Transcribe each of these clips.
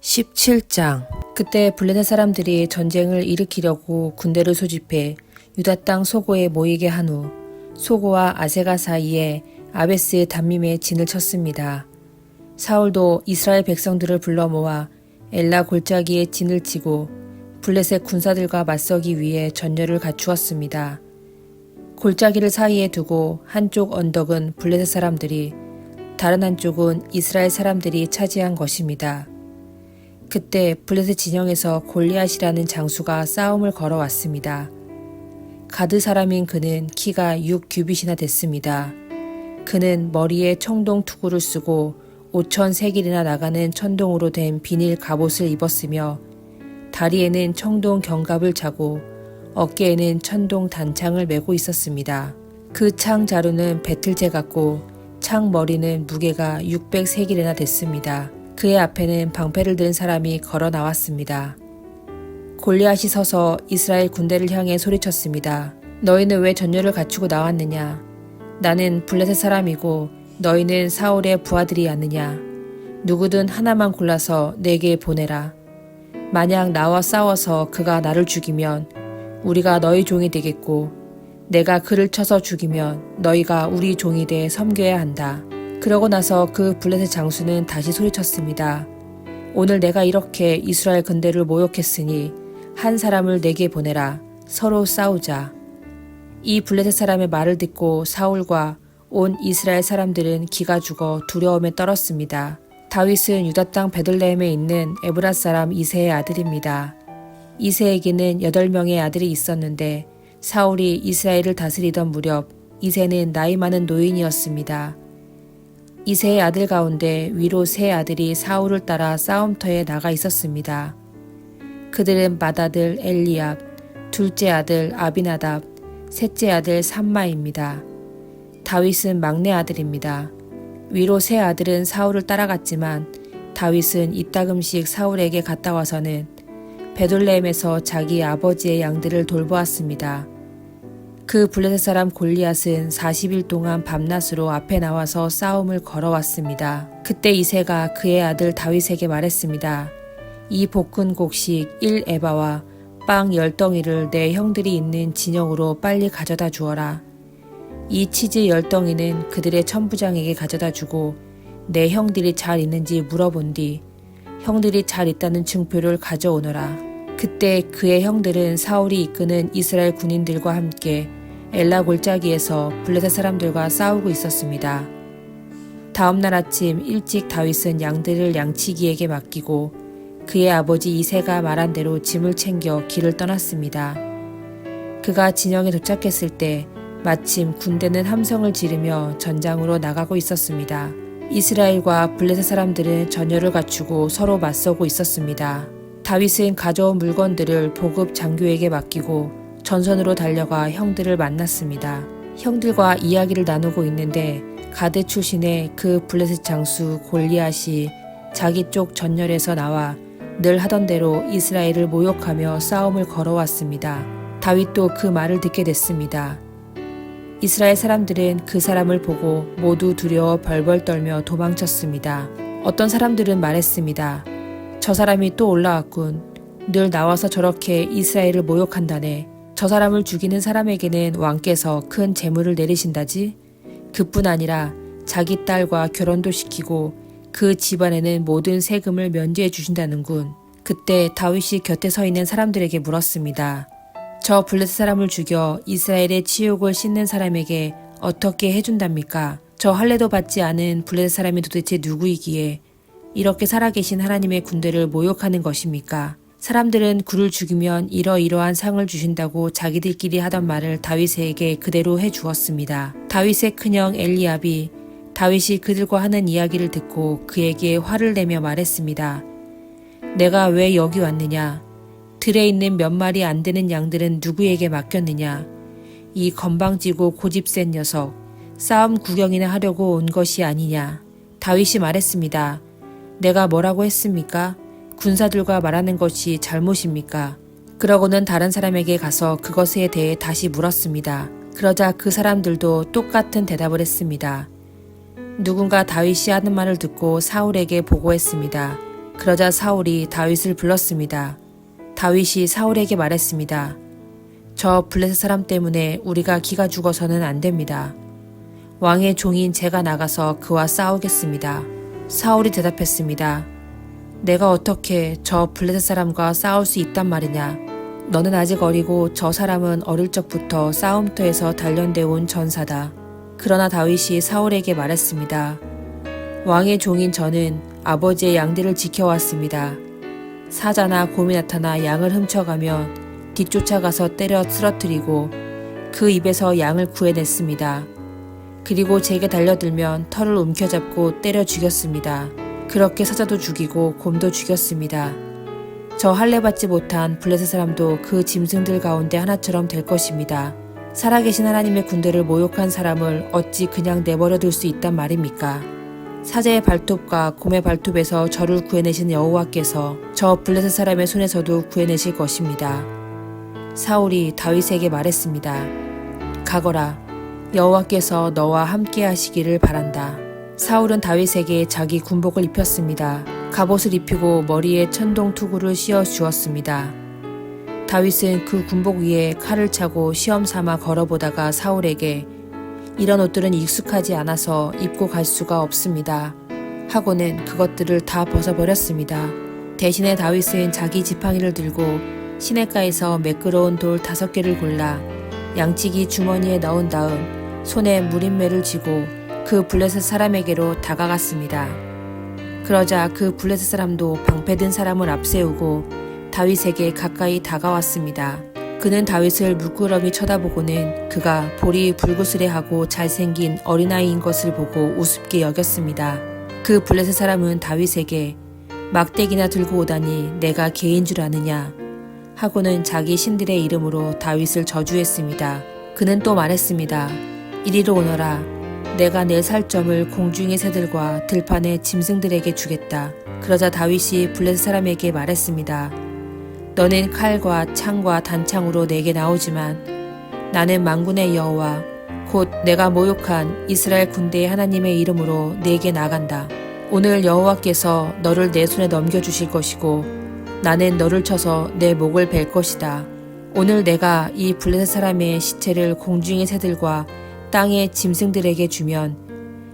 17장. 그때 블레셋 사람들이 전쟁을 일으키려고 군대를 소집해 유다 땅 소고에 모이게 한 후 소고와 아세가 사이에 아베스 담밈에 진을 쳤습니다. 사울도 이스라엘 백성들을 불러 모아 엘라 골짜기에 진을 치고 블레셋 군사들과 맞서기 위해 전열을 갖추었습니다. 골짜기를 사이에 두고 한쪽 언덕은 블레셋 사람들이, 다른 한쪽은 이스라엘 사람들이 차지한 것입니다. 그때 블레셋 진영에서 골리앗이라는 장수가 싸움을 걸어왔습니다. 가드 사람인 그는 키가 6규빗이나 됐습니다. 그는 머리에 청동 투구를 쓰고 5천 세길이나 나가는 천동으로 된 비닐 갑옷을 입었으며 다리에는 청동 견갑을 차고 어깨에는 천동 단창을 메고 있었습니다. 그 창 자루는 배틀재 같고 창 머리는 무게가 600세길이나 됐습니다. 그의 앞에는 방패를 든 사람이 걸어 나왔습니다. 골리앗이 서서 이스라엘 군대를 향해 소리쳤습니다. 너희는 왜 전열을 갖추고 나왔느냐? 나는 블레셋 사람이고 너희는 사울의 부하들이 아느냐? 누구든 하나만 골라서 내게 보내라. 만약 나와 싸워서 그가 나를 죽이면 우리가 너희 종이 되겠고 내가 그를 쳐서 죽이면 너희가 우리 종이 돼 섬겨야 한다. 그러고 나서 그 블레셋 장수는 다시 소리쳤습니다. 오늘 내가 이렇게 이스라엘 군대를 모욕했으니 한 사람을 내게 보내라. 서로 싸우자. 이 블레셋 사람의 말을 듣고 사울과 온 이스라엘 사람들은 기가 죽어 두려움에 떨었습니다. 다윗은 유다 땅 베들레헴에 있는 에브라 사람 이새의 아들입니다. 이새에게는 8명의 아들이 있었는데 사울이 이스라엘을 다스리던 무렵 이새는 나이 많은 노인이었습니다. 이새의 아들 가운데 위로 세 아들이 사울을 따라 싸움터에 나가 있었습니다. 그들은 맏아들 엘리압, 둘째 아들 아비나답, 셋째 아들 삼마입니다. 다윗은 막내 아들입니다. 위로 세 아들은 사울을 따라갔지만 다윗은 이따금씩 사울에게 갔다 와서는 베들레헴에서 자기 아버지의 양들을 돌보았습니다. 그 블레셋 사람 골리앗은 40일 동안 밤낮으로 앞에 나와서 싸움을 걸어왔습니다. 그때 이새가 그의 아들 다윗에게 말했습니다. 이 볶은 곡식 1에바와 빵 10덩이를 내 형들이 있는 진영으로 빨리 가져다 주어라. 이 치즈 10덩이는 그들의 천부장에게 가져다 주고 내 형들이 잘 있는지 물어본 뒤 형들이 잘 있다는 증표를 가져오너라. 그때 그의 형들은 사울이 이끄는 이스라엘 군인들과 함께 엘라 골짜기에서 블레셋 사람들과 싸우고 있었습니다. 다음날 아침 일찍 다윗은 양들을 양치기에게 맡기고 그의 아버지 이새가 말한 대로 짐을 챙겨 길을 떠났습니다. 그가 진영에 도착했을 때 마침 군대는 함성을 지르며 전장으로 나가고 있었습니다. 이스라엘과 블레셋 사람들은 전열을 갖추고 서로 맞서고 있었습니다. 다윗은 가져온 물건들을 보급 장교에게 맡기고 전선으로 달려가 형들을 만났습니다. 형들과 이야기를 나누고 있는데 가드 출신의 그 블레셋 장수 골리앗이 자기 쪽 전열에서 나와 늘 하던 대로 이스라엘을 모욕하며 싸움을 걸어왔습니다. 다윗도 그 말을 듣게 됐습니다. 이스라엘 사람들은 그 사람을 보고 모두 두려워 벌벌 떨며 도망쳤습니다. 어떤 사람들은 말했습니다. 저 사람이 또 올라왔군. 늘 나와서 저렇게 이스라엘을 모욕한다네. 저 사람을 죽이는 사람에게는 왕께서 큰 재물을 내리신다지? 그뿐 아니라 자기 딸과 결혼도 시키고 그 집안에는 모든 세금을 면제해 주신다는군. 그때 다윗이 곁에 서 있는 사람들에게 물었습니다. 저 블레셋 사람을 죽여 이스라엘의 치욕을 씻는 사람에게 어떻게 해준답니까? 저 할례도 받지 않은 블레셋 사람이 도대체 누구이기에 이렇게 살아계신 하나님의 군대를 모욕하는 것입니까? 사람들은 그를 죽이면 이러이러한 상을 주신다고 자기들끼리 하던 말을 다윗에게 그대로 해주었습니다. 다윗의 큰형 엘리압이 다윗이 그들과 하는 이야기를 듣고 그에게 화를 내며 말했습니다. 내가 왜 여기 왔느냐? 들에 있는 몇 마리 안 되는 양들은 누구에게 맡겼느냐? 이 건방지고 고집센 녀석, 싸움 구경이나 하려고 온 것이 아니냐? 다윗이 말했습니다. 내가 뭐라고 했습니까? 군사들과 말하는 것이 잘못입니까? 그러고는 다른 사람에게 가서 그것에 대해 다시 물었습니다. 그러자 그 사람들도 똑같은 대답을 했습니다. 누군가 다윗이 하는 말을 듣고 사울에게 보고했습니다. 그러자 사울이 다윗을 불렀습니다. 다윗이 사울에게 말했습니다. 저 블레셋 사람 때문에 우리가 기가 죽어서는 안 됩니다. 왕의 종인 제가 나가서 그와 싸우겠습니다. 사울이 대답했습니다. 내가 어떻게 저 블레셋 사람과 싸울 수 있단 말이냐. 너는 아직 어리고 저 사람은 어릴 적부터 싸움터에서 단련되어 온 전사다. 그러나 다윗이 사울에게 말했습니다. 왕의 종인 저는 아버지의 양들을 지켜왔습니다. 사자나 곰이 나타나 양을 훔쳐가면 뒤쫓아가서 때려 쓰러뜨리고 그 입에서 양을 구해냈습니다. 그리고 제게 달려들면 털을 움켜잡고 때려 죽였습니다. 그렇게 사자도 죽이고 곰도 죽였습니다. 저 할례받지 못한 블레셋 사람도 그 짐승들 가운데 하나처럼 될 것입니다. 살아계신 하나님의 군대를 모욕한 사람을 어찌 그냥 내버려 둘 수 있단 말입니까? 사자의 발톱과 곰의 발톱에서 저를 구해내신 여호와께서 저 블레셋 사람의 손에서도 구해내실 것입니다. 사울이 다윗에게 말했습니다. 가거라. 여호와께서 너와 함께 하시기를 바란다. 사울은 다윗에게 자기 군복을 입혔습니다. 갑옷을 입히고 머리에 천동 투구를 씌워 주었습니다. 다윗은 그 군복 위에 칼을 차고 시험 삼아 걸어보다가 사울에게 이런 옷들은 익숙하지 않아서 입고 갈 수가 없습니다. 하고는 그것들을 다 벗어버렸습니다. 대신에 다윗은 자기 지팡이를 들고 시냇가에서 매끄러운 돌 5개를 골라 양치기 주머니에 넣은 다음 손에 무림매를 쥐고 그 블레셋 사람에게로 다가갔습니다. 그러자 그 블레셋 사람도 방패든 사람을 앞세우고 다윗에게 가까이 다가왔습니다. 그는 다윗을 물끄러미 쳐다보고는 그가 볼이 불구스레하고 잘생긴 어린아이인 것을 보고 우습게 여겼습니다. 그 블레셋 사람은 다윗에게 막대기나 들고 오다니 내가 개인 줄 아느냐 하고는 자기 신들의 이름으로 다윗을 저주했습니다. 그는 또 말했습니다. 이리로 오너라. 내가 내 살점을 공중의 새들과 들판의 짐승들에게 주겠다. 그러자 다윗이 블레셋 사람에게 말했습니다. 너는 칼과 창과 단창으로 내게 나오지만 나는 만군의 여호와 곧 내가 모욕한 이스라엘 군대의 하나님의 이름으로 내게 나간다. 오늘 여호와께서 너를 내 손에 넘겨주실 것이고 나는 너를 쳐서 내 목을 벨 것이다. 오늘 내가 이 블레셋 사람의 시체를 공중의 새들과 땅의 짐승들에게 주면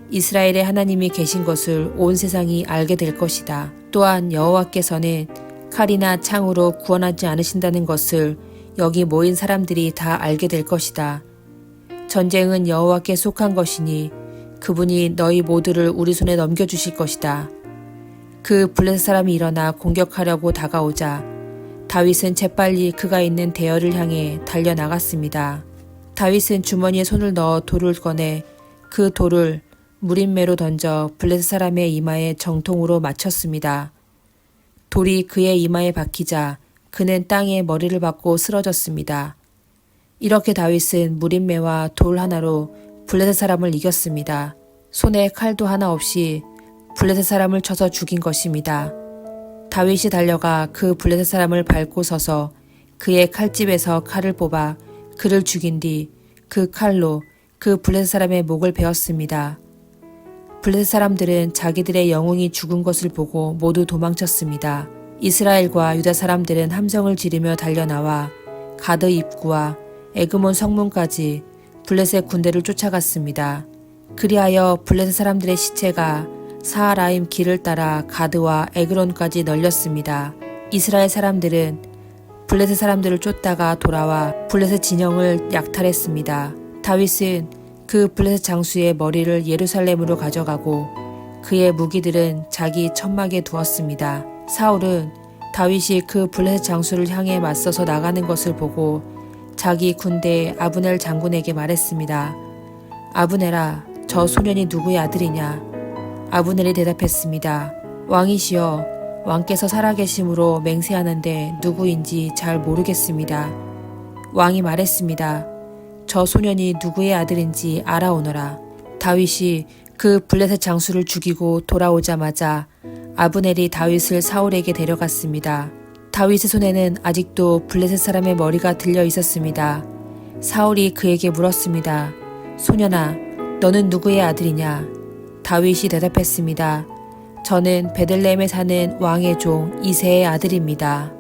이스라엘의 하나님이 계신 것을 온 세상이 알게 될 것이다. 또한 여호와께서는 칼이나 창으로 구원하지 않으신다는 것을 여기 모인 사람들이 다 알게 될 것이다. 전쟁은 여호와께 속한 것이니 그분이 너희 모두를 우리 손에 넘겨주실 것이다. 그 블레셋 사람이 일어나 공격하려고 다가오자 다윗은 재빨리 그가 있는 대열을 향해 달려나갔습니다. 다윗은 주머니에 손을 넣어 돌을 꺼내 그 돌을 무림매로 던져 블레셋 사람의 이마에 정통으로 맞췄습니다. 돌이 그의 이마에 박히자 그는 땅에 머리를 박고 쓰러졌습니다. 이렇게 다윗은 무림매와 돌 하나로 블레셋 사람을 이겼습니다. 손에 칼도 하나 없이 블레셋 사람을 쳐서 죽인 것입니다. 다윗이 달려가 그 블레셋 사람을 밟고 서서 그의 칼집에서 칼을 뽑아 그를 죽인 뒤 그 칼로 그 블레셋 사람의 목을 베었습니다. 블레셋 사람들은 자기들의 영웅이 죽은 것을 보고 모두 도망쳤습니다. 이스라엘과 유다 사람들은 함성을 지르며 달려나와 가드 입구와 에그몬 성문까지 블레셋 군대를 쫓아갔습니다. 그리하여 블레셋 사람들의 시체가 사하라임 길을 따라 가드와 에그론까지 널렸습니다. 이스라엘 사람들은 블레셋 사람들을 쫓다가 돌아와 블레셋 진영을 약탈했습니다. 다윗은 그 블레셋 장수의 머리를 예루살렘으로 가져가고 그의 무기들은 자기 천막에 두었습니다. 사울은 다윗이 그 블레셋 장수를 향해 맞서서 나가는 것을 보고 자기 군대의 아브넬 장군에게 말했습니다. 아브넬아, 저 소년이 누구의 아들이냐? 아브넬이 대답했습니다. 왕이시여, 왕께서 살아계심으로 맹세하는데 누구인지 잘 모르겠습니다. 왕이 말했습니다. 저 소년이 누구의 아들인지 알아오너라. 다윗이 그 블레셋 장수를 죽이고 돌아오자마자 아브넬이 다윗을 사울에게 데려갔습니다. 다윗의 손에는 아직도 블레셋 사람의 머리가 들려 있었습니다. 사울이 그에게 물었습니다. 소년아, 너는 누구의 아들이냐? 다윗이 대답했습니다. 저는 베들레헴에 사는 왕의 종 이새의 아들입니다.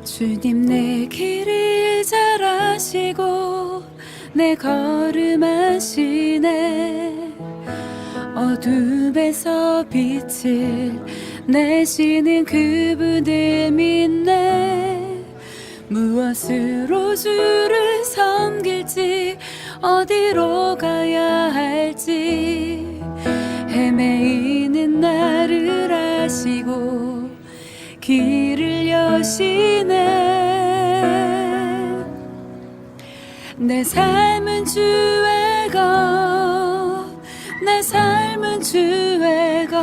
주님 내 길을 잘 아시고 내 걸음 아시네. 어둠에서 빛을 내시는 그분을 믿네. 무엇으로 주를 섬길지 어디로 가야 할지 헤매이는 나를 아시고 길을 여시네. 내 삶은 주의 것, 내 삶은 주의 것,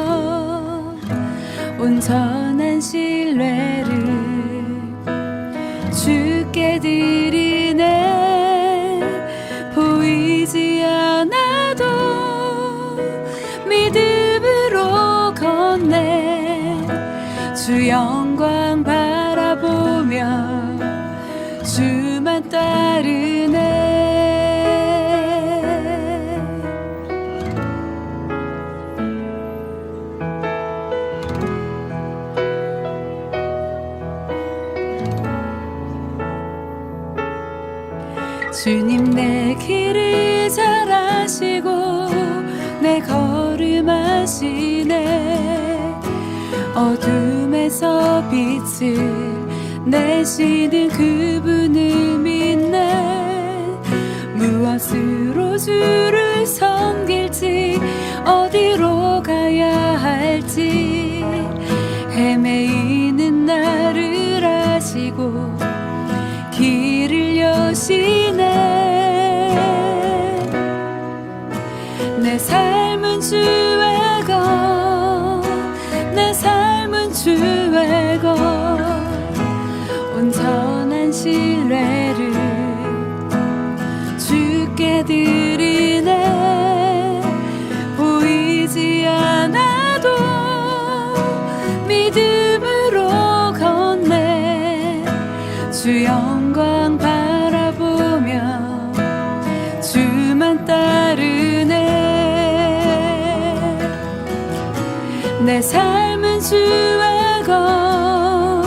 온전한 신뢰를 주께 드리네. 보이지 않아도 믿음으로 걷네. 주 영광 바라보며 주만 따르네. 주님 내 길을 잘 아시고 내 걸음 아시네. 어둠에서 빛을 내시는 그분을 믿네. 무엇으로 주를 섬길지 어디로 가야 할지 헤매이는 나를 아시고 길을 여시네. 내 삶은 주의 것, 내 삶은 주의 것, 온전한 신뢰를 주께 드리네. 보이지 않아도 믿음으로 걷네. 주 영광 바라보며 주만 따르네. 내 삶은 주의 것,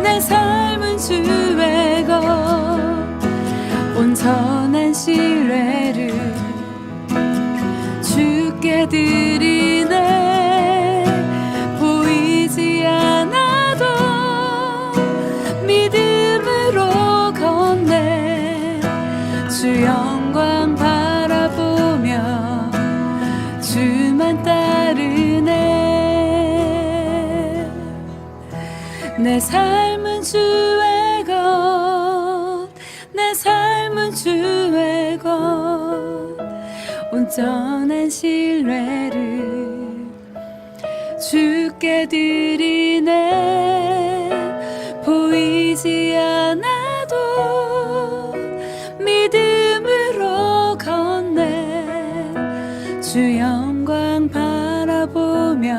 내 삶은 주의 것, 온전한 신뢰를 주께 드리네. 보이지 않아도 믿음으로 걷네. 주 영광 바라보며 주만 따르네. 내 삶은 주의 것, 내 삶은 주의 것, 온전한 신뢰를 주께 드리네. 보이지 않아도 믿음으로 걷네. 주 영광 바라보며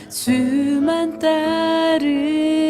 주만 따르네.